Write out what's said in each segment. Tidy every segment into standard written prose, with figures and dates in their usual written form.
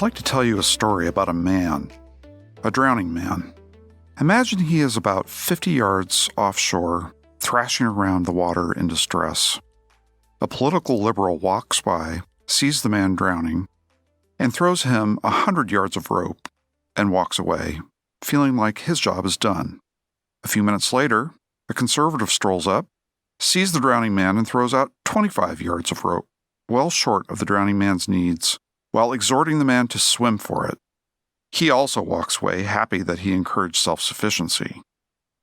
I'd like to tell you a story about a man, a drowning man. Imagine he is about 50 yards offshore, thrashing around the water in distress. A political liberal walks by, sees the man drowning, and throws him 100 yards of rope and walks away, feeling like his job is done. A few minutes later, a conservative strolls up, sees the drowning man, and throws out 25 yards of rope, well short of the drowning man's needs, while exhorting the man to swim for it. He also walks away, happy that he encouraged self-sufficiency.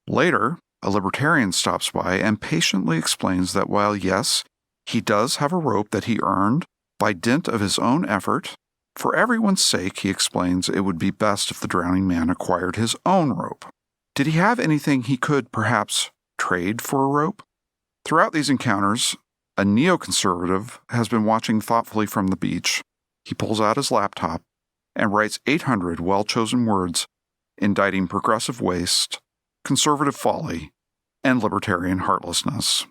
Later, a libertarian stops by and patiently explains that while, yes, he does have a rope that he earned by dint of his own effort, for everyone's sake, he explains, it would be best if the drowning man acquired his own rope. Did he have anything he could, perhaps, trade for a rope? Throughout these encounters, a neoconservative has been watching thoughtfully from the beach. He pulls out his laptop and writes 800 well-chosen words indicting progressive waste, conservative folly, and libertarian heartlessness.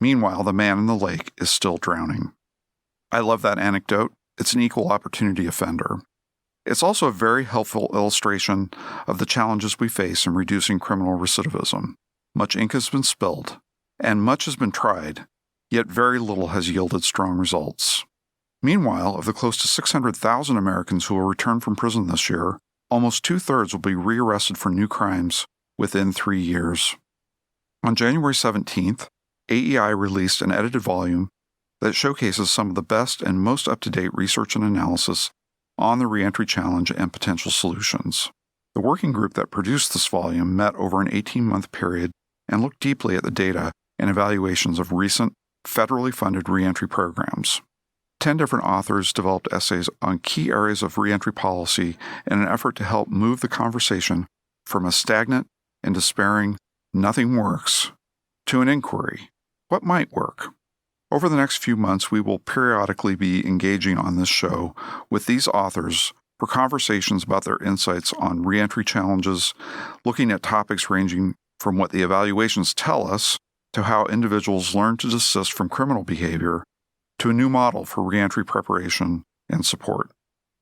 Meanwhile, the man in the lake is still drowning. I love that anecdote. It's an equal opportunity offender. It's also a very helpful illustration of the challenges we face in reducing criminal recidivism. Much ink has been spilled, and much has been tried, yet very little has yielded strong results. Meanwhile, of the close to 600,000 Americans who will return from prison this year, almost two-thirds will be rearrested for new crimes within 3 years. On January 17th, AEI released an edited volume that showcases some of the best and most up-to-date research and analysis on the reentry challenge and potential solutions. The working group that produced this volume met over an 18-month period and looked deeply at the data and evaluations of recent federally funded reentry programs. 10 different authors developed essays on key areas of reentry policy in an effort to help move the conversation from a stagnant and despairing "nothing works" to an inquiry, what might work? Over the next few months, we will periodically be engaging on this show with these authors for conversations about their insights on reentry challenges, looking at topics ranging from what the evaluations tell us to how individuals learn to desist from criminal behavior to a new model for reentry preparation and support.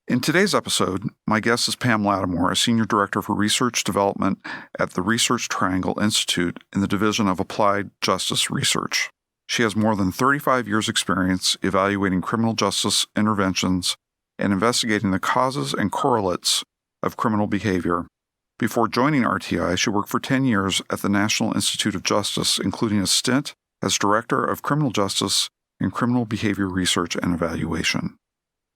In today's episode, my guest is Pam Lattimore, a Senior Director for Research Development at the Research Triangle Institute in the Division of Applied Justice Research. She has more than 35 years' experience evaluating criminal justice interventions and investigating the causes and correlates of criminal behavior. Before joining RTI, she worked for 10 years at the National Institute of Justice, including a stint as Director of Criminal Justice and Criminal Behavior Research and Evaluation.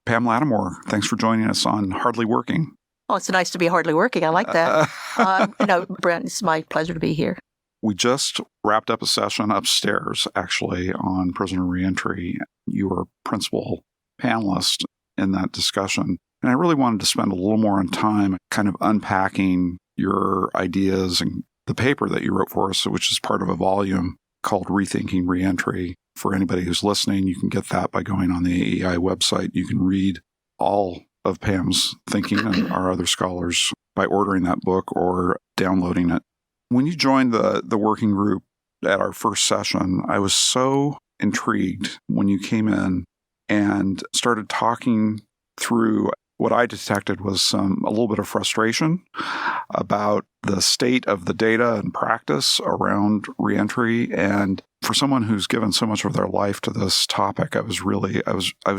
Pam Lattimore, thanks for joining us on Hardly Working. Oh, it's nice to be hardly working. I like that. Brent, it's my pleasure to be here. We just wrapped up a session upstairs, actually, on prisoner reentry. You were principal panelist in that discussion. And I really wanted to spend a little more time kind of unpacking your ideas and the paper that you wrote for us, which is part of a volume called Rethinking Reentry. For anybody who's listening, you can get that by going on the AEI website. You can read all of Pam's thinking and our other scholars by ordering that book or downloading it. When you joined the working group at our first session, I was so intrigued when you came in and started talking through what I detected was a little bit of frustration about the state of the data and practice around reentry. And for someone who's given so much of their life to this topic, I was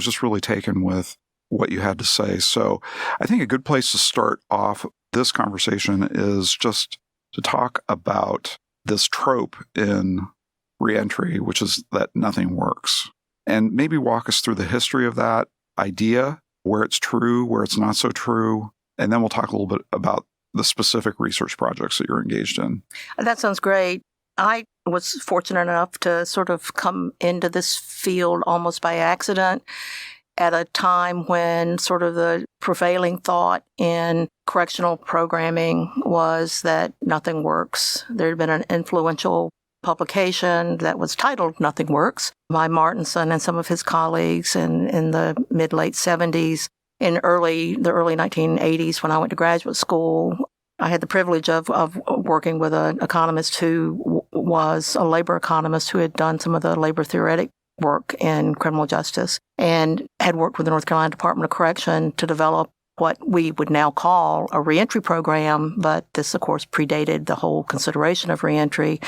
just really taken with what you had to say. So I think a good place to start off this conversation is just to talk about this trope in reentry, which is that nothing works. And maybe walk us through the history of that idea, where it's true, where it's not so true, and then we'll talk a little bit about the specific research projects that you're engaged in. That sounds great. I was fortunate enough to sort of come into this field almost by accident at a time when sort of the prevailing thought in correctional programming was that nothing works. There had been an influential publication that was titled Nothing Works by Martinson and some of his colleagues in the mid-late 70s. In the early 1980s, when I went to graduate school, I had the privilege of working with an economist who was a labor economist who had done some of the labor theoretic work in criminal justice and had worked with the North Carolina Department of Correction to develop what we would now call a reentry program, but this, of course, predated the whole consideration of reentry.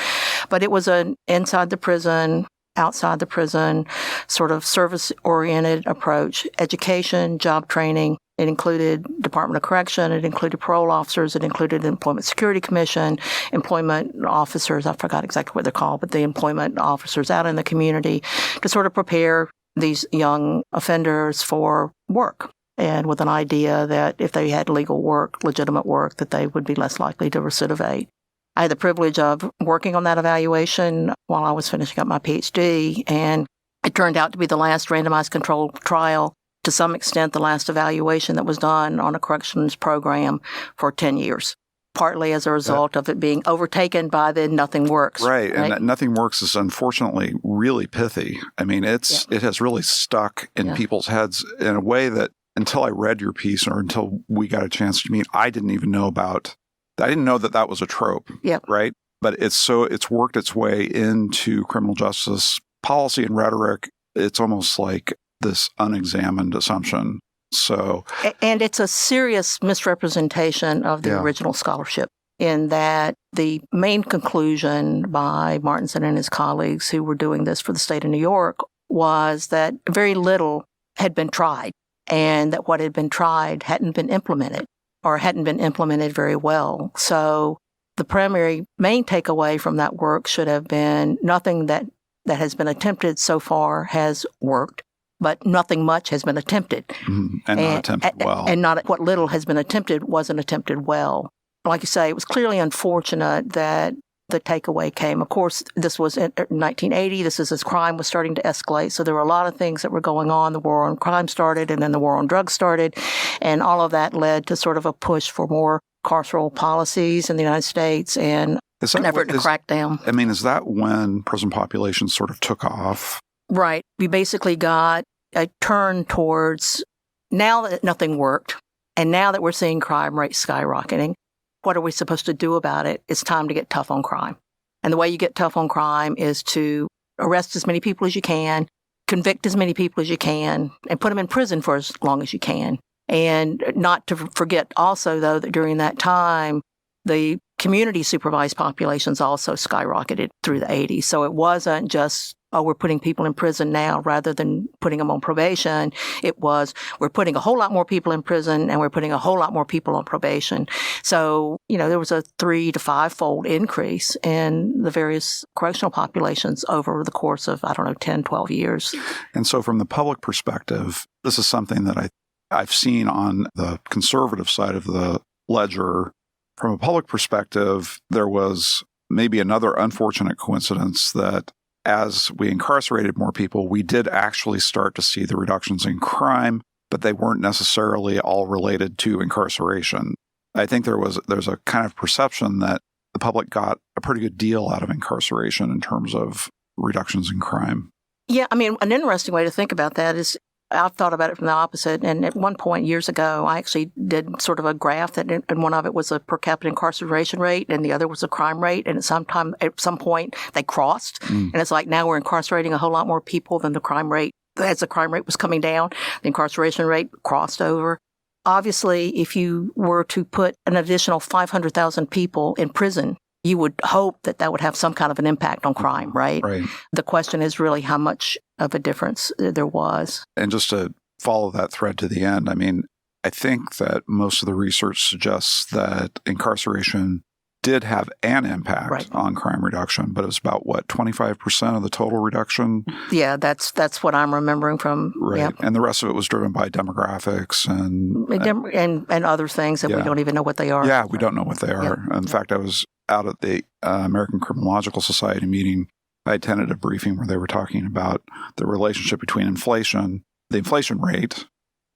But it was an inside the prison, outside the prison, sort of service-oriented approach, education, job training. It included Department of Correction, it included parole officers, it included the Employment Security Commission, employment officers, I forgot exactly what they're called, but the employment officers out in the community to sort of prepare these young offenders for work. And with an idea that if they had legal work, legitimate work, that they would be less likely to recidivate. I had the privilege of working on that evaluation while I was finishing up my PhD, and it turned out to be the last randomized controlled trial, to some extent the last evaluation that was done on a corrections program for 10 years, partly as a result of it being overtaken by the Nothing Works. Right, and that Nothing Works is unfortunately really pithy. I mean, it has really stuck in people's heads in a way that until I read your piece or until we got a chance to meet, I didn't know that was a trope, right? But it's worked its way into criminal justice policy and rhetoric. It's almost like this unexamined assumption. So, and it's a serious misrepresentation of the original scholarship, in that the main conclusion by Martinson and his colleagues who were doing this for the state of New York was that very little had been tried, and that what had been tried hadn't been implemented or hadn't been implemented very well. So the main takeaway from that work should have been nothing that has been attempted so far has worked, but nothing much has been attempted. And not attempted well. And not what little has been attempted wasn't attempted well. Like you say, it was clearly unfortunate that the takeaway came. Of course, this was in 1980. This is as crime was starting to escalate. So there were a lot of things that were going on. The war on crime started, and then the war on drugs started. And all of that led to sort of a push for more carceral policies in the United States and an effort to crack down. I mean, is that when prison populations sort of took off? Right. We basically got a turn towards, now that nothing worked, and now that we're seeing crime rates skyrocketing, what are we supposed to do about it? It's time to get tough on crime. And the way you get tough on crime is to arrest as many people as you can, convict as many people as you can, and put them in prison for as long as you can. And not to forget also, though, that during that time, the community supervised populations also skyrocketed through the 80s. So it wasn't just, we're putting people in prison now rather than putting them on probation. It was, we're putting a whole lot more people in prison and we're putting a whole lot more people on probation. So, there was a 3 to 5-fold increase in the various correctional populations over the course of, 10, 12 years. And so from the public perspective, this is something that I've seen on the conservative side of the ledger. From a public perspective, there was maybe another unfortunate coincidence that as we incarcerated more people, we did actually start to see the reductions in crime, but they weren't necessarily all related to incarceration. I think there's a kind of perception that the public got a pretty good deal out of incarceration in terms of reductions in crime. Yeah, I mean, an interesting way to think about that is I've thought about it from the opposite. And at one point years ago, I actually did sort of a graph that, and one of it was a per capita incarceration rate and the other was a crime rate. And at some point they crossed. And it's like now we're incarcerating a whole lot more people than the crime rate. As the crime rate was coming down, the incarceration rate crossed over. Obviously, if you were to put an additional 500,000 people in prison, you would hope that would have some kind of an impact on crime, right? Right. The question is really how much of a difference there was. And just to follow that thread to the end, I mean, I think that most of the research suggests that incarceration did have an impact on crime reduction, but it was about, 25% of the total reduction? Yeah, that's what I'm remembering from. Right. Yeah. And the rest of it was driven by demographics and other things that we don't even know what they are. Yeah, we don't know what they are. In fact, I was out at the American Criminological Society meeting. I attended a briefing where they were talking about the relationship between inflation, the inflation rate,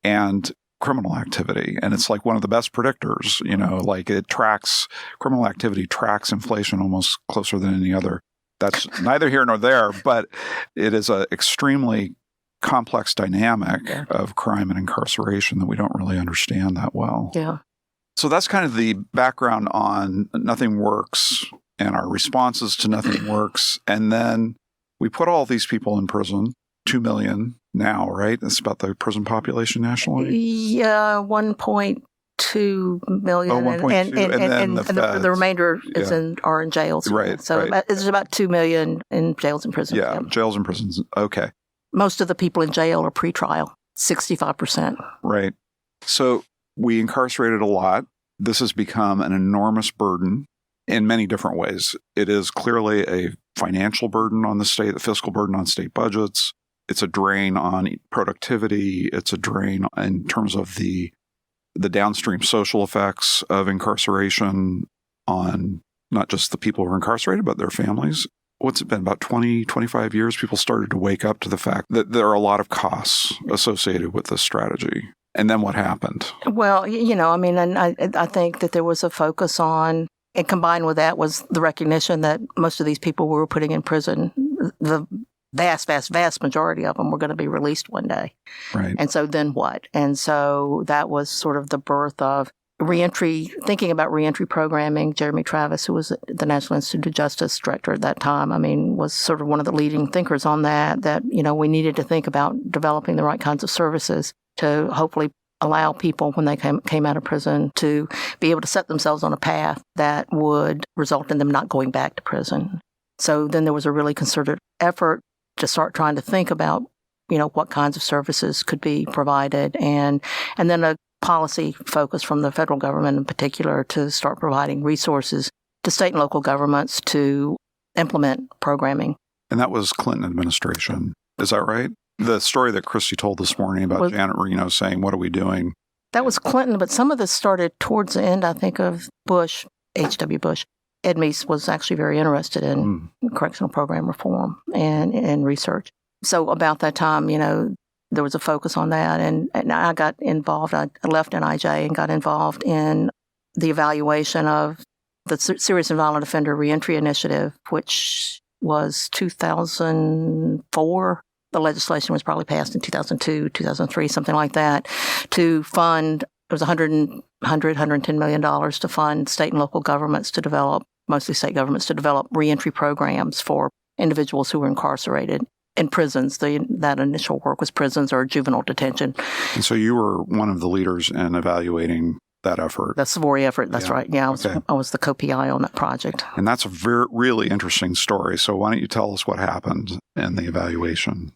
and criminal activity. And it's like one of the best predictors, like criminal activity tracks inflation almost closer than any other. That's neither here nor there, but it is an extremely complex dynamic of crime and incarceration that we don't really understand that well. Yeah. So that's kind of the background on Nothing Works and our responses to Nothing Works. And then we put all these people in prison 2 million now, right? That's about the prison population nationally? Yeah, 1.2 million. Oh, 1.2, and the remainder are in jails. Right. So right. It's about 2 million in jails and prisons. Yeah, jails and prisons. Okay. Most of the people in jail are pretrial, 65%. Right. So we incarcerated a lot. This has become an enormous burden in many different ways. It is clearly a financial burden on the state, a fiscal burden on state budgets. It's a drain on productivity. It's a drain in terms of the downstream social effects of incarceration on not just the people who are incarcerated, but their families. What's it been, about 20, 25 years, people started to wake up to the fact that there are a lot of costs associated with this strategy. And then what happened? Well, and I think that there was a focus on, and combined with that was the recognition that most of these people we were putting in prison, the vast, vast, vast majority of them were going to be released one day. Right. And so then what? And so that was sort of the birth of reentry, thinking about reentry programming. Jeremy Travis, who was the National Institute of Justice director at that time, was sort of one of the leading thinkers on that, we needed to think about developing the right kinds of services to hopefully allow people when they came out of prison to be able to set themselves on a path that would result in them not going back to prison. So then there was a really concerted effort to start trying to think about, what kinds of services could be provided, and then a policy focus from the federal government in particular to start providing resources to state and local governments to implement programming. And that was Clinton administration. Is that right? The story that Christy told this morning about Janet Reno saying, "What are we doing?" That was Clinton, but some of this started towards the end, I think, of Bush, H.W. Bush. Ed Meese was actually very interested in correctional program reform and research. So about that time, there was a focus on that. And I got involved. I left NIJ and got involved in the evaluation of the Serious and Violent Offender Reentry Initiative, which was 2004. The legislation was probably passed in 2002, 2003, something like that, to fund, it was $110 million to fund state and local governments to develop, mostly state governments, to develop reentry programs for individuals who were incarcerated in prisons. That initial work was prisons or juvenile detention. And so you were one of the leaders in evaluating that effort. The Savory effort, that's right. Yeah, I was the co-PI on that project. And that's a really interesting story. So why don't you tell us what happened in the evaluation?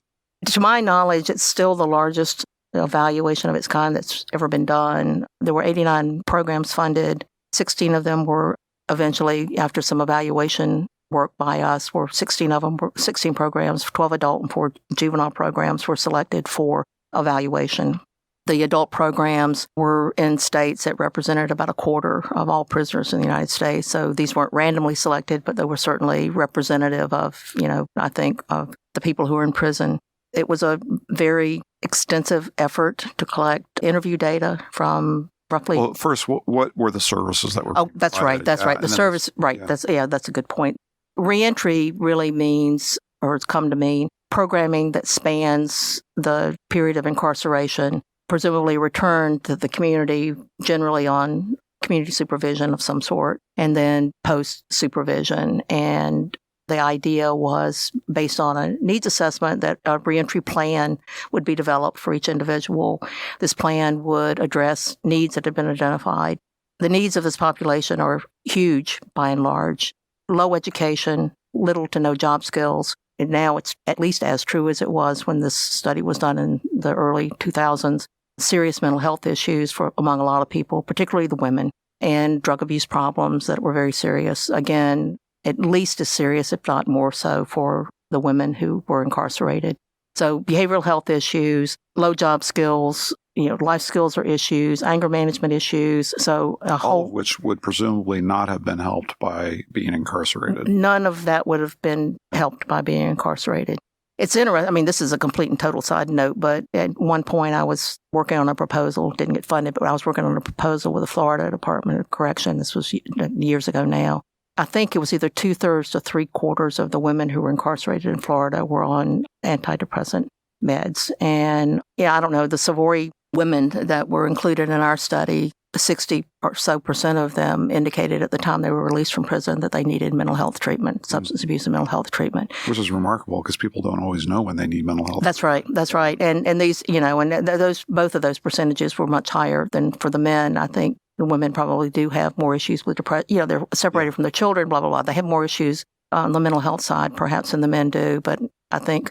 To my knowledge, it's still the largest evaluation of its kind that's ever been done. There were 89 programs funded. 16 of them were eventually, after some evaluation work by us, 16 programs, 12 adult and 4 juvenile programs were selected for evaluation. The adult programs were in states that represented about a quarter of all prisoners in the United States. So these weren't randomly selected, but they were certainly representative of, I think, of the people who are in prison. It was a very extensive effort to collect interview data from roughly. Well, first, what were the services that were? Oh, that's right. That's right. The service, right. Yeah. That's a good point. Reentry really means, or it's come to mean, programming that spans the period of incarceration, presumably return to the community, generally on community supervision of some sort, and then post-supervision. And the idea was based on a needs assessment that a reentry plan would be developed for each individual. This plan would address needs that had been identified. The needs of this population are huge by and large. Low education, little to no job skills. And now it's at least as true as it was when this study was done in the early 2000s. Serious mental health issues among a lot of people, particularly the women, and drug abuse problems that were very serious. Again, at least as serious, if not more so, for the women who were incarcerated. So behavioral health issues, low job skills, life skills or issues, anger management issues. So all of which would presumably not have been helped by being incarcerated. None of that would have been helped by being incarcerated. It's interesting. This is a complete and total side note, but at one point I was working on a proposal, didn't get funded, but I was working on a proposal with the Florida Department of Correction. This was years ago now. I think it was either 2/3 to 3/4 of the women who were incarcerated in Florida were on antidepressant meds. And I don't know, the Savory women that were included in our study 60 or so percent of them indicated at the time they were released from prison that they needed mental health treatment, substance abuse and mental health treatment. Which is remarkable because people don't always know when they need mental health. That's right. And these, and those, both of those percentages were much higher than for the men. I think the women probably do have more issues with depression. They're separated from their children, blah, blah, blah. They have more issues on the mental health side perhaps than the men do. But I think,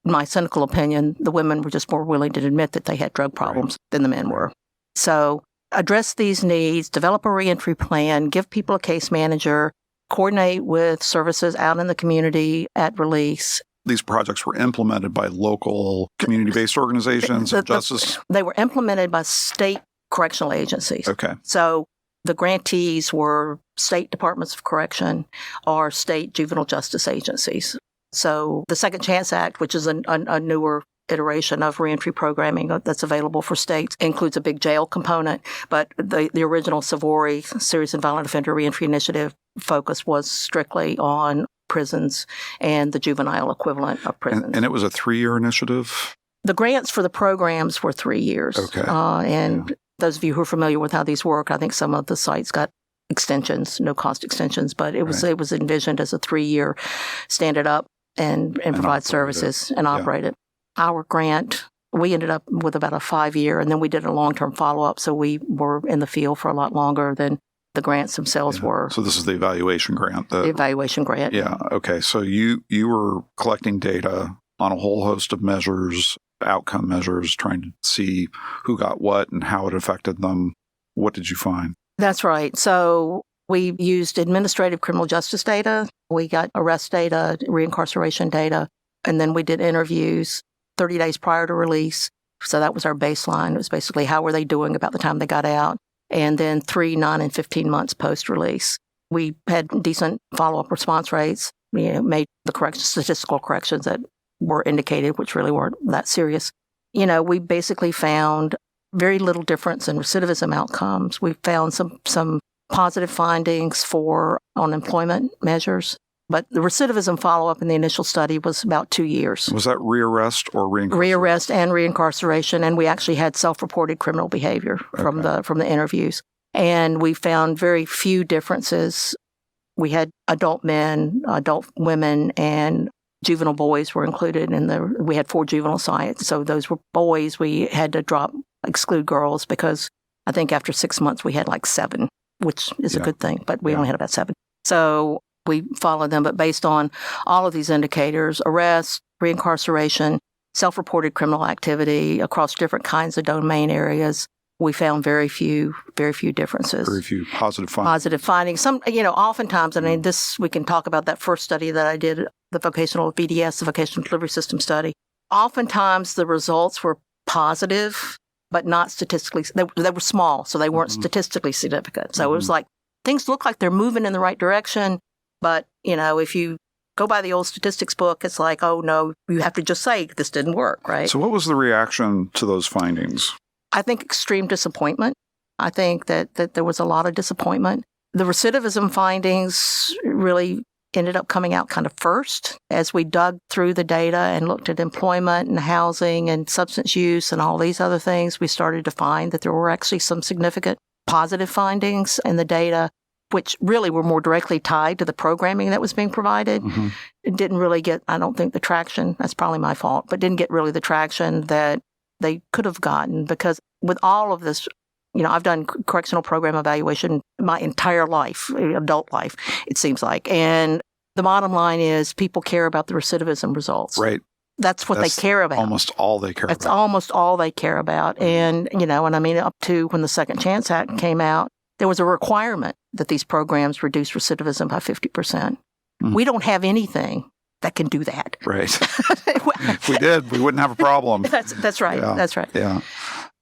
in my cynical opinion, the women were just more willing to admit that they had drug problems than the men were. So address these needs, develop a reentry plan, give people a case manager, coordinate with services out in the community at release. These projects were implemented by local community-based organizations of justice? They were implemented by state correctional agencies. Okay. So the grantees were state departments of correction or state juvenile justice agencies. So the Second Chance Act, which is a newer iteration of reentry programming that's available for states, includes a big jail component, but the original SAVORI, Serious and Violent Offender Reentry Initiative, focus was strictly on prisons and the juvenile equivalent of prisons. And it was a 3-year initiative? The grants for the programs were 3 years. Okay. Those of you who are familiar with how these work, I think some of the sites got extensions, no-cost extensions, but it was envisioned as a 3-year stand it up and provide services and operate it. Our grant, we ended up with about a 5-year, and then we did a long-term follow-up, so we were in the field for a lot longer than the grants themselves were. So this is the evaluation grant? The evaluation grant. Yeah, okay. So you were collecting data on a whole host of measures, outcome measures, trying to see who got what and how it affected them. What did you find? That's right. So we used administrative criminal justice data. We got arrest data, reincarceration data, and then we did interviews 30 days prior to release. So that was our baseline. It was basically how were they doing about the time they got out. And then 3, 9, and 15 months post-release. We had decent follow-up response rates. We made the statistical corrections that were indicated, which really weren't that serious. We basically found very little difference in recidivism outcomes. We found some positive findings for unemployment measures. But the recidivism follow-up in the initial study was about 2 years. Was that rearrest or reincarceration? Rearrest and reincarceration, and we actually had self-reported criminal behavior from the interviews. And we found very few differences. We had adult men, adult women, and juvenile boys were included we had 4 juvenile sites. So those were boys. We had to exclude girls because I think after 6 months we had like 7, which is a good thing, but we only had about 7. So we followed them, but based on all of these indicators, arrest, reincarceration, self-reported criminal activity across different kinds of domain areas, we found very few differences. Very few positive findings. Positive findings. Some, oftentimes, we can talk about that first study that I did, the vocational VDS, the vocational delivery system study. Oftentimes the results were positive, but not statistically, they were small, so they weren't statistically significant. So it was like, things look like they're moving in the right direction, but, if you go by the old statistics book, it's like, oh, no, you have to just say this didn't work, right? So what was the reaction to those findings? I think extreme disappointment. I think that there was a lot of disappointment. The recidivism findings really ended up coming out kind of first as we dug through the data and looked at employment and housing and substance use and all these other things. We started to find that there were actually some significant positive findings in the data, which really were more directly tied to the programming that was being provided. It didn't really get, I don't think, the traction. That's probably my fault, but didn't get really the traction that they could have gotten, because with all of this, I've done correctional program evaluation my entire life, adult life, it seems like. And the bottom line is people care about the recidivism results. Right. That's what they care about. Almost all they care about. That's almost all they care about. And, up to when the Second Chance Act came out, there was a requirement that these programs reduce recidivism by 50%. We don't have anything that can do that. Right. If we did, we wouldn't have a problem. That's right. Yeah. That's right. Yeah.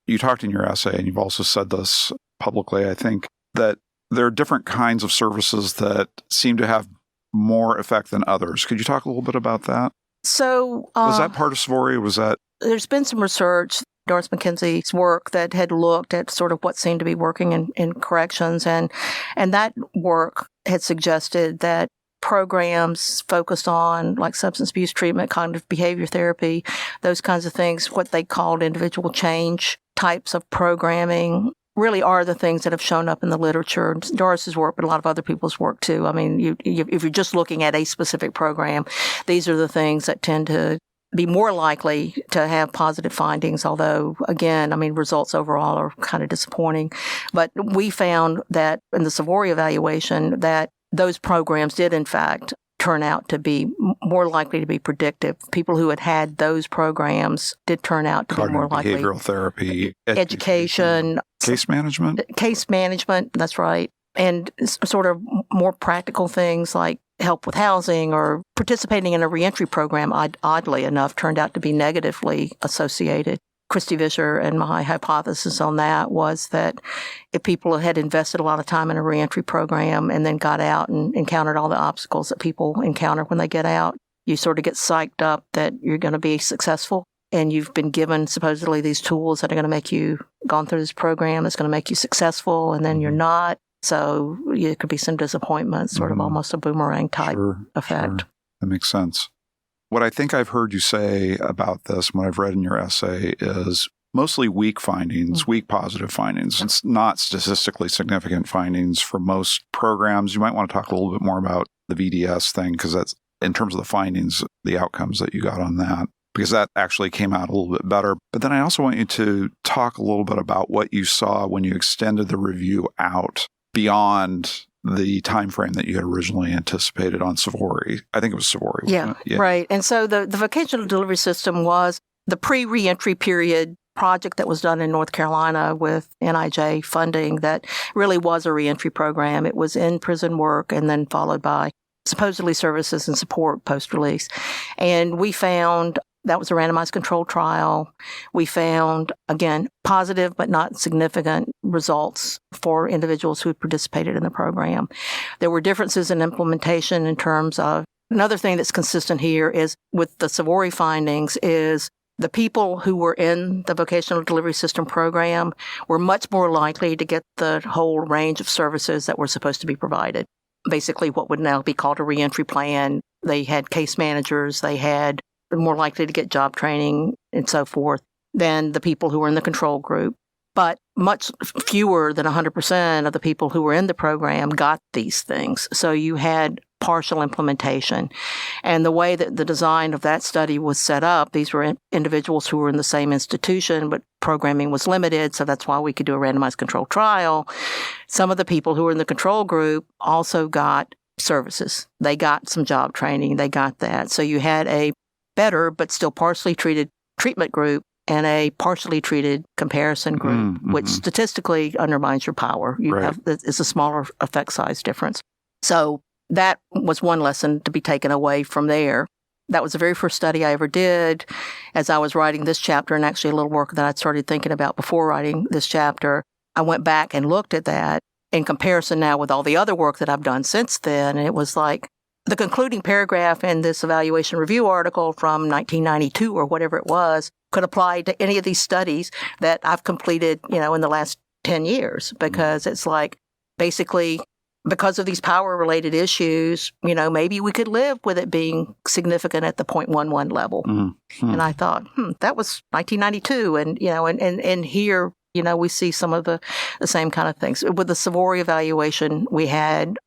You talked in your essay, and you've also said this publicly, I think, that there are different kinds of services that seem to have more effect than others. Could you talk a little bit about that? So was that part of SAVORI? Was that? There's been some research, Doris McKenzie's work, that had looked at sort of what seemed to be working in corrections, and that work had suggested that programs focused on like substance abuse treatment, cognitive behavior therapy, those kinds of things, what they called individual change types of programming, really are the things that have shown up in the literature. Doris's work, but a lot of other people's work too. I mean, if you're just looking at a specific program, these are the things that tend to be more likely to have positive findings, although, again, I mean, results overall are kind of disappointing. But we found that in the Savory evaluation that those programs did, in fact, turn out to be more likely to be predictive. People who had those programs did turn out to be more likely. Behavioral therapy, education, case management. Case management, that's right. And sort of more practical things like help with housing or participating in a reentry program, oddly enough, turned out to be negatively associated. Christy Vischer and my hypothesis on that was that if people had invested a lot of time in a reentry program and then got out and encountered all the obstacles that people encounter when they get out, you sort of get psyched up that you're going to be successful. And you've been given supposedly these tools that are going to make you gone through this program that's going to make you successful, and then you're not. So it could be some disappointment, sort of almost a boomerang type effect. Sure. That makes sense. What I think I've heard you say about this, what I've read in your essay, is mostly weak findings, weak positive findings. It's not statistically significant findings for most programs. You might want to talk a little bit more about the VDS thing, because that's, in terms of the findings, the outcomes that you got on that, because that actually came out a little bit better. But then I also want you to talk a little bit about what you saw when you extended the review out beyond the time frame that you had originally anticipated on Savory. I think it was Savory. Yeah, right. And so the vocational delivery system was the pre-reentry period project that was done in North Carolina with NIJ funding that really was a reentry program. It was in-prison work and then followed by supposedly services and support post-release. And we found that was a randomized controlled trial. We found, again, positive but not significant results for individuals who had participated in the program. There were differences in implementation in terms of, another thing that's consistent here is with the Savory findings is the people who were in the vocational delivery system program were much more likely to get the whole range of services that were supposed to be provided. Basically what would now be called a reentry plan. They had case managers, they had more likely to get job training and so forth than the people who were in the control group. But much fewer than 100% of the people who were in the program got these things. So you had partial implementation. And the way that the design of that study was set up, these were individuals who were in the same institution, but programming was limited, so that's why we could do a randomized controlled trial. Some of the people who were in the control group also got services. They got some job training. They got that. So you had a better but still partially treated treatment group and a partially treated comparison group, which statistically undermines your power. It's a smaller effect size difference. So that was one lesson to be taken away from there. That was the very first study I ever did. As I was writing this chapter, and actually a little work that I'd started thinking about before writing this chapter, I went back and looked at that in comparison now with all the other work that I've done since then, and it was like, the concluding paragraph in this evaluation review article from 1992 or whatever it was could apply to any of these studies that I've completed, in the last 10 years, because it's like basically because of these power-related issues, maybe we could live with it being significant at the 0.11 level. And I thought, that was 1992. And, and here, we see some of the same kind of things. With the Savory evaluation, we had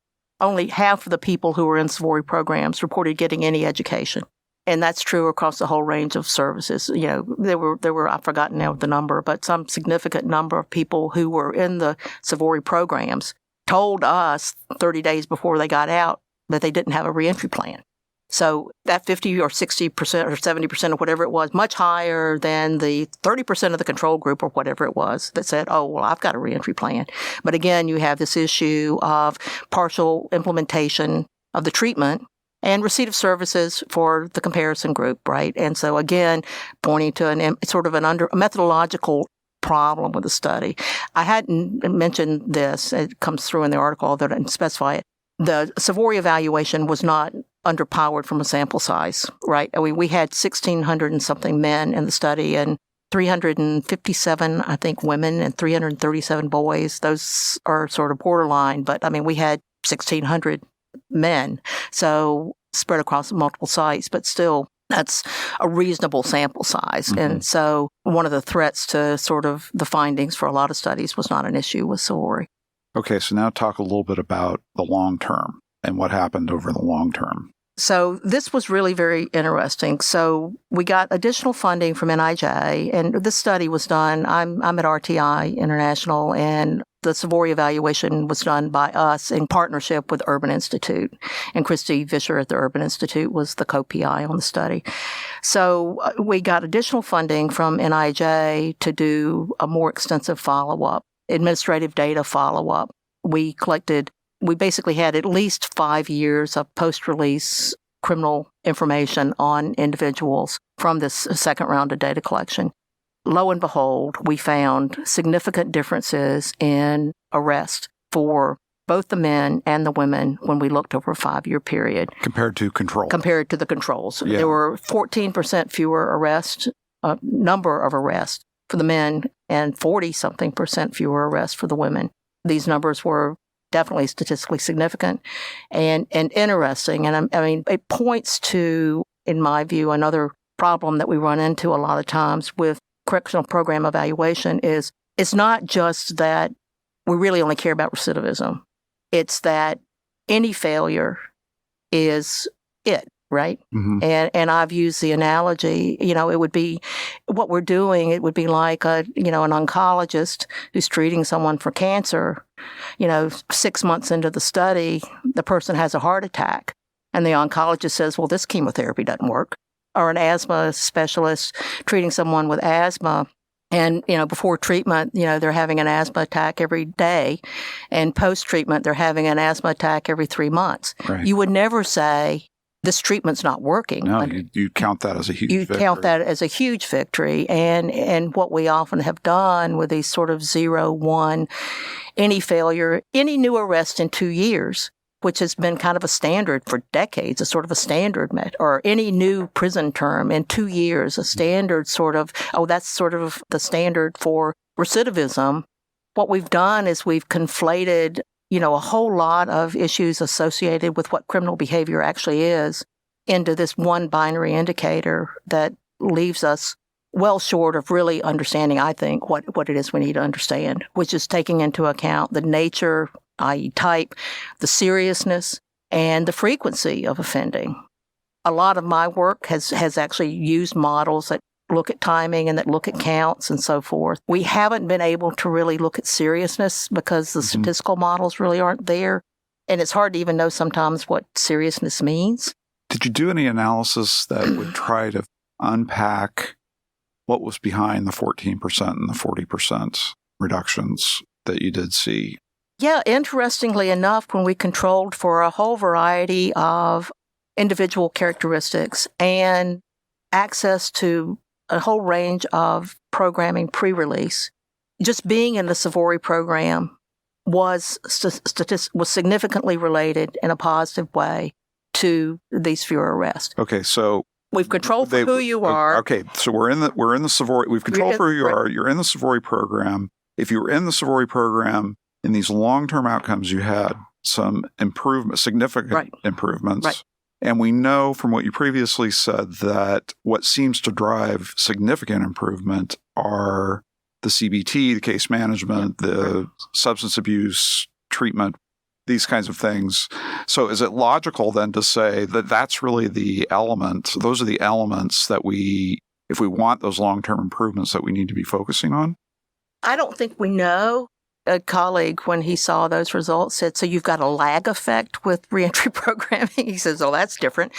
only half of the people who were in Savory programs reported getting any education. And that's true across the whole range of services. There were, I've forgotten now the number, but some significant number of people who were in the Savory programs told us 30 days before they got out that they didn't have a reentry plan. So that 50 or 60% or 70% or whatever it was, much higher than the 30% of the control group or whatever it was that said, oh, well, I've got a reentry plan. But again, you have this issue of partial implementation of the treatment and receipt of services for the comparison group, right? And so again, pointing to a methodological problem with the study. I hadn't mentioned this. It comes through in the article, although I didn't specify it. The Savory evaluation was not underpowered from a sample size, right? I mean, we had 1,600 and something men in the study and 357, I think, women and 337 boys. Those are sort of borderline, but I mean, we had 1,600 men. So spread across multiple sites, but still That's a reasonable sample size. Mm-hmm. And so one of the threats to sort of the findings for a lot of studies was not an issue with Savory. Okay, so now talk a little bit about the long term and what happened over the long term. So this was really very interesting. So we got additional funding from NIJ, and this study was done. I'm at RTI International, and the Savory evaluation was done by us in partnership with Urban Institute. And Christy Vischer at the Urban Institute was the co-PI on the study. So we got additional funding from NIJ to do a more extensive follow-up, administrative data follow-up. We basically had at least 5 years of post-release criminal information on individuals from this second round of data collection. Lo and behold, we found significant differences in arrest for both the men and the women when we looked over a 5-year period. Compared to control. Compared to the controls. Yeah. There were 14% fewer arrests, number of arrests for the men, and 40-something% fewer arrests for the women. These numbers were definitely statistically significant and interesting. And I mean, it points to, in my view, another problem that we run into a lot of times with correctional program evaluation is it's not just that we really only care about recidivism. It's that any failure is it, right? Mm-hmm. And I've used the analogy, it would be what we're doing. It would be like an oncologist who's treating someone for cancer. 6 months into the study, the person has a heart attack, and the oncologist says, well, this chemotherapy doesn't work. Or an asthma specialist treating someone with asthma, and, before treatment, they're having an asthma attack every day, and post-treatment, they're having an asthma attack every 3 months. Right. You would never say, this treatment's not working. No, you count that as a huge victory. You count that as a huge victory. And what we often have done with these sort of 0, 1, any failure, any new arrest in 2 years, which has been kind of a standard for decades, a sort of a standard or any new prison term in 2 years, a standard sort of, that's sort of the standard for recidivism. What we've done is we've conflated a whole lot of issues associated with what criminal behavior actually is into this one binary indicator that leaves us well short of really understanding, I think, what it is we need to understand, which is taking into account the nature, i.e. type, the seriousness, and the frequency of offending. A lot of my work has actually used models that look at timing and that look at counts and so forth. We haven't been able to really look at seriousness because the statistical models really aren't there. And it's hard to even know sometimes what seriousness means. Did you do any analysis that would try to unpack what was behind the 14% and the 40% reductions that you did see? Yeah, interestingly enough, when we controlled for a whole variety of individual characteristics and access to a whole range of programming pre-release, just being in the Savory program was significantly related in a positive way to these fewer arrests. Okay, so we've controlled for who you are. Okay, so we're in the Savory. We've controlled for who you are. You're in the Savory program. If you were in the Savory program, in these long-term outcomes, you had some improvement, significant improvements. Right. And we know from what you previously said that what seems to drive significant improvement are the CBT, the case management, the substance abuse treatment, these kinds of things. So is it logical then to say that that's really the element, those are the elements that if we want those long-term improvements, that we need to be focusing on? I don't think we know. A colleague, when he saw those results, said, so you've got a lag effect with reentry programming? He says, oh, that's different.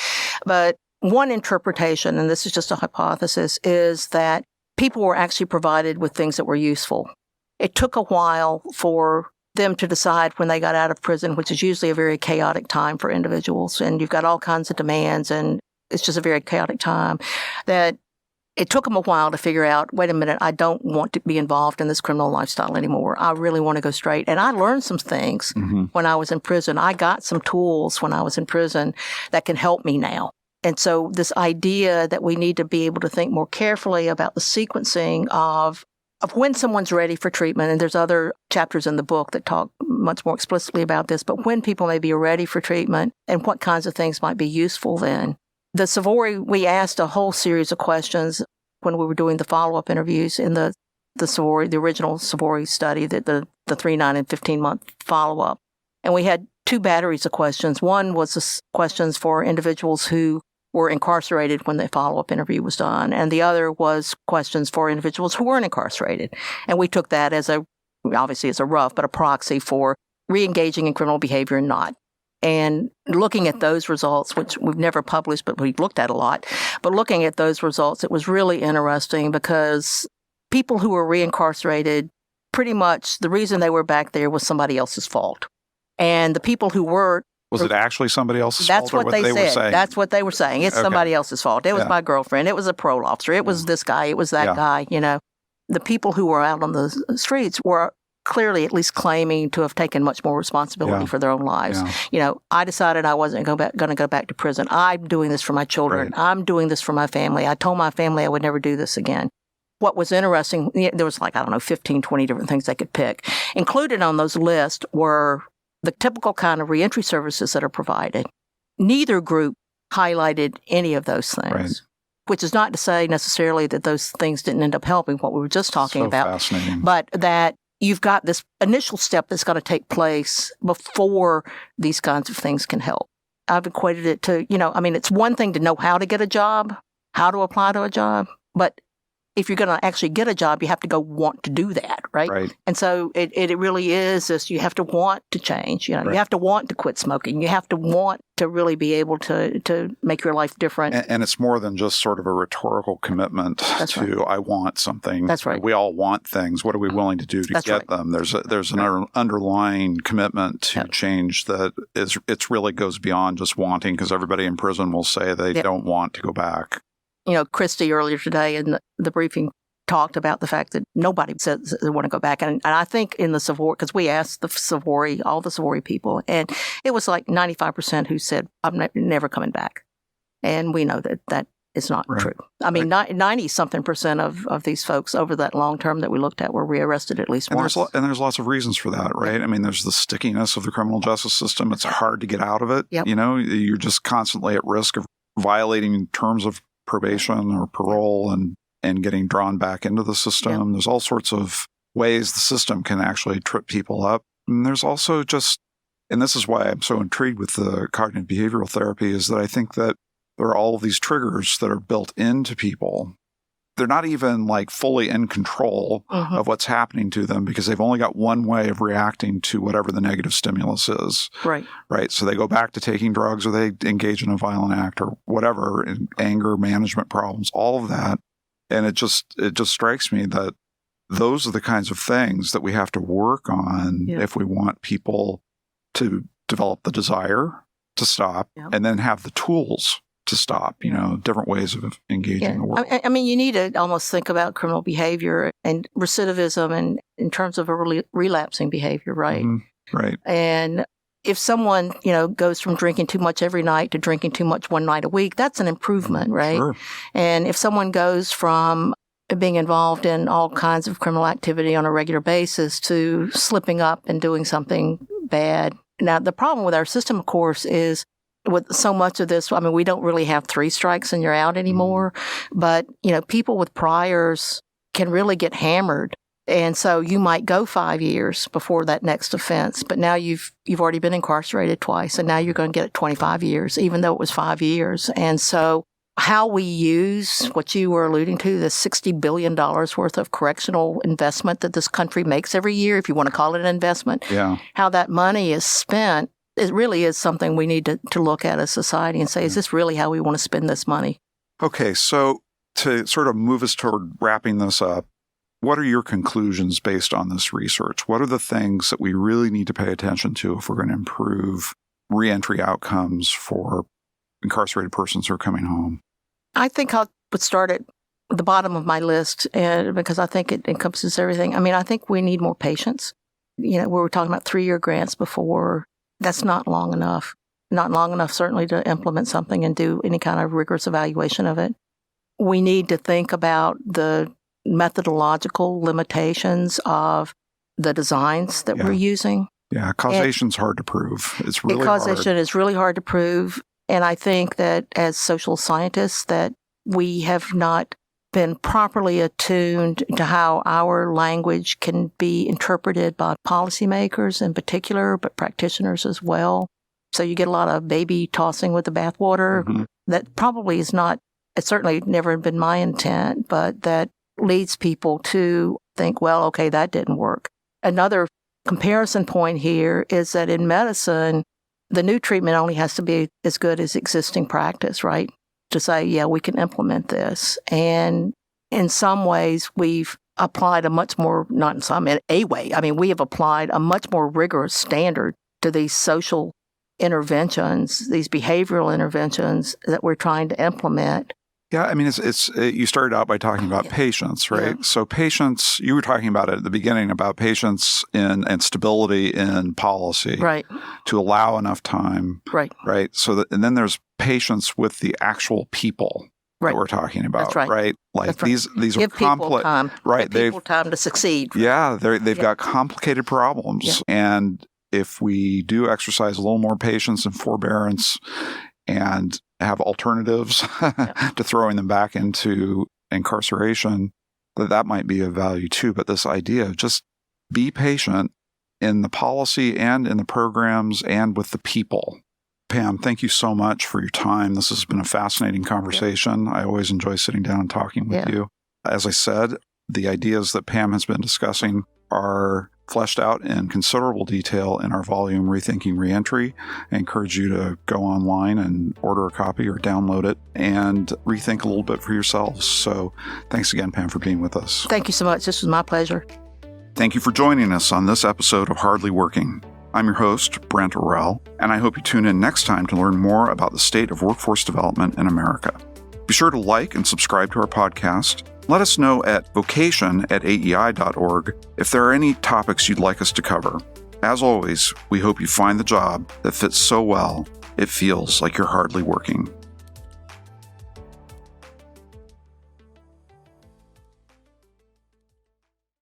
But one interpretation, and this is just a hypothesis, is that people were actually provided with things that were useful. It took a while for them to decide when they got out of prison, which is usually a very chaotic time for individuals, and you've got all kinds of demands, and it's just a very chaotic time, that it took them a while to figure out, wait a minute, I don't want to be involved in this criminal lifestyle anymore. I really want to go straight. And I learned some things when I was in prison. I got some tools when I was in prison that can help me now. And so this idea that we need to be able to think more carefully about the sequencing of when someone's ready for treatment, and there's other chapters in the book that talk much more explicitly about this, but when people may be ready for treatment and what kinds of things might be useful then. The Savory, we asked a whole series of questions when we were doing the follow-up interviews in the Savory, the original Savory study, the 3, 9, and 15-month follow-up. And we had 2 batteries of questions. One was questions for individuals who were incarcerated when the follow-up interview was done, and the other was questions for individuals who weren't incarcerated. And we took that as obviously as a rough, but a proxy for re-engaging in criminal behavior and not. And looking at those results, which we've never published, but we've looked at a lot, but looking at those results, it was really interesting because people who were reincarcerated, pretty much the reason they were back there was somebody else's fault. And the people who were... Was it actually somebody else's fault? That's what they were saying? That's what they were saying. It's somebody else's fault. It was my girlfriend. It was a parole officer. It was this guy. It was that guy. The people who were out on the streets were clearly at least claiming to have taken much more responsibility for their own lives. I decided I wasn't going to go back to prison. I'm doing this for my children. Right. I'm doing this for my family. I told my family I would never do this again. What was interesting, there was 15, 20 different things they could pick. Included on those lists were the typical kind of reentry services that are provided. Neither group highlighted any of those things. Right. Which is not to say necessarily that those things didn't end up helping what we were just talking about. Fascinating. But that you've got this initial step that's got to take place before these kinds of things can help. I've equated it to, it's one thing to know how to get a job, how to apply to a job, but if you're going to actually get a job, you have to go want to do that, right? Right. And so it really is this, you have to want to change, you have to want to quit smoking. You have to want to really be able to make your life different. And it's more than just sort of a rhetorical commitment I want something. That's right. We all want things. What are we willing to do to get them? There's an underlying commitment to change that it really goes beyond just wanting, because everybody in prison will say they don't want to go back. Christy earlier today in the briefing talked about the fact that nobody says they want to go back. And I think in the Savory, because we asked all the Savory people, and it was 95% who said, I'm never coming back. And we know that is not true. I mean, 90-something% of these folks over that long term that we looked at were rearrested at least once. And there's lots of reasons for that, right? I mean, there's the stickiness of the criminal justice system. It's hard to get out of it. Yep. You're just constantly at risk of violating terms of probation or parole and getting drawn back into the system. Yep. There's all sorts of ways the system can actually trip people up. And there's also and this is why I'm so intrigued with the cognitive behavioral therapy, is that I think that there are all of these triggers that are built into people. They're not even fully in control of what's happening to them, because they've only got one way of reacting to whatever the negative stimulus is. Right. Right. So they go back to taking drugs, or they engage in a violent act or whatever, in anger management problems, all of that. And it just strikes me that those are the kinds of things that we have to work on if we want people to develop the desire to stop and then have the tools to stop, different ways of engaging the world. I mean, you need to almost think about criminal behavior and recidivism and in terms of a relapsing behavior, right? Mm-hmm. Right. And if someone, goes from drinking too much every night to drinking too much one night a week, that's an improvement, right? Sure. And if someone goes from being involved in all kinds of criminal activity on a regular basis to slipping up and doing something bad. Now, the problem with our system, of course, is with so much of this, I mean, we don't really have 3 strikes and you're out anymore. But, people with priors can really get hammered. And so you might go 5 years before that next offense, but now you've already been incarcerated twice, and now you're going to get 25 years, even though it was 5 years. And so how we use what you were alluding to, the $60 billion worth of correctional investment that this country makes every year, if you want to call it an investment, how that money is spent, it really is something we need to look at as society and say, is this really how we want to spend this money? Okay, so to sort of move us toward wrapping this up, what are your conclusions based on this research? What are the things that we really need to pay attention to if we're going to improve reentry outcomes for incarcerated persons who are coming home? I think I would start at the bottom of my list, because I think it encompasses everything. I mean, I think we need more patience. We were talking about 3-year grants before. That's not long enough. Not long enough, certainly, to implement something and do any kind of rigorous evaluation of it. We need to think about the methodological limitations of the designs that we're using. Yeah, causation's hard to prove. It's really causation hard. is really hard to prove. And I think that as social scientists that we have not been properly attuned to how our language can be interpreted by policymakers in particular, but practitioners as well. So you get a lot of baby tossing with the bathwater. Mm-hmm. That probably is not, it's certainly never been my intent, but that leads people to think, well, okay, that didn't work. Another comparison point here is that in medicine, the new treatment only has to be as good as existing practice, right? To say, yeah, we can implement this. And in some ways, we've applied a much more, not in some, in a way, I mean, we have applied a much more rigorous standard to these social interventions, these behavioral interventions that we're trying to implement. Yeah, I mean, it's you started out by talking about patients, right? Yeah. So patients, you were talking about it at the beginning about patients and stability in policy, Right. To allow enough time, Right. right? So that, and then there's patience with the actual people Right. that we're talking about, That's right. Like That's right. these are Give people complex, time. right? Give people time to succeed. Yeah, they've Yeah. got complicated problems, and if we do exercise a little more patience and forbearance and have alternatives to throwing them back into incarceration, that might be of value too. But this idea of just be patient in the policy and in the programs and with the people. Pam, thank you so much for your time. This has been a fascinating conversation. I always enjoy sitting down and talking with you. As I said, the ideas that Pam has been discussing are fleshed out in considerable detail in our volume, Rethinking Reentry. I encourage you to go online and order a copy or download it and rethink a little bit for yourselves. So thanks again, Pam, for being with us. Thank you so much. This was my pleasure. Thank you for joining us on this episode of Hardly Working. I'm your host, Brent Orrell, and I hope you tune in next time to learn more about the state of workforce development in America. Be sure to like and subscribe to our podcast. Let us know at vocation@aei.org if there are any topics you'd like us to cover. As always, we hope you find the job that fits so well it feels like you're hardly working.